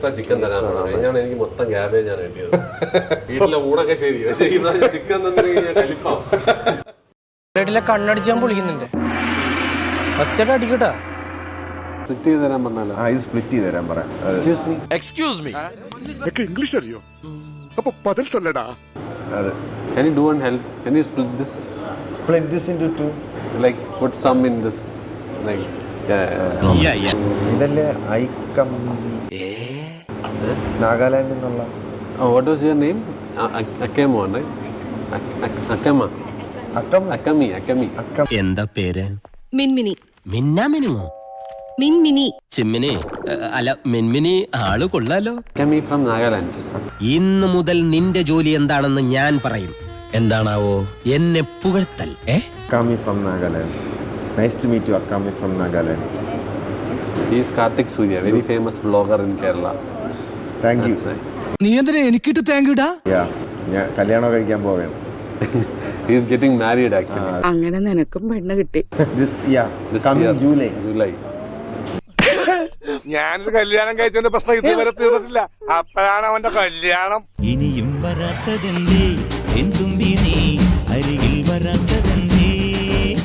Extra chicken തരാൻ പറഞ്ഞു. കഴിഞ്ഞാണ് എനിക്ക് മൊത്തം ക്യാബേജാണ് കിട്ടിയത്. വീട്ടിലെ ഊണൊക്കെ ശരി, പക്ഷേ ഈ പ്രാവശ്യം ചിക്കൻ തന്നെ കലിപ്പാവും. കണ്ണടിച്ചാൻ പൊളിക്കുന്നുണ്ട്. സത്യമായിട്ട് അടിക്കട്ടാ. സ്പ്ലിറ്റ് ചെയ്ത് തരാൻ പറഞ്ഞാലോ? ഇത് സ്പ്ലിറ്റ് ചെയ്ത് തരാൻ പറയാം. എക്സ്ക്യൂസ് മീ ഇംഗ്ലീഷ് അറിയോ? അപ്പൊ പതിൽ സൊല്ലടാ. അതെ. Can you do one help? Can you split this? Split this into two. Like put some in this. Like ഇതല്ലേ ഐക്കം നാഗാലാൻഡിൽ നിന്നുള്ള. What was your name? Akemo, right? Akama. Akami. എന്താ പേര്? മിൻമിനി. മിന്നാമിനുങ്ങോ? മിൻമിനി. ചിമ്മിനി അല്ല മിൻമിനി ആള് കൊള്ളാലോ. Akami from Nagaland. ഇന്ന് മുതൽ നിന്റെ ജോലി എന്താണെന്ന് ഞാൻ പറയും. എന്താണാവോ? എന്നെ പുകഴ്ത്തൽ. Akami from Nagaland. Nice to meet you, Akami from Nagaland. He is Karthik Surya, very famous vlogger in Kerala. Thank you. That's right. നീ എന്തിനാ എനിക്കിട്ട് താങ്ക് യുടാ? Yeah, ഞാൻ കല്യാണം കഴിക്കാൻ പോവുകയാണ്. He is getting married actually. അങ്ങനെ നിനക്കും പെണ്ണ് കിട്ടി. This This coming year, July. ഞാനൊരു കല്യാണം കഴിച്ചതിന്റെ പ്രശ്നം ഇതുവരെ തീർന്നിട്ടില്ല. അപ്പോഴാണ് അവന്റെ കല്യാണം. ഇനിയും വരാത്തതെന്തേ എന്തും നീ അരികിൽ വരാത്ത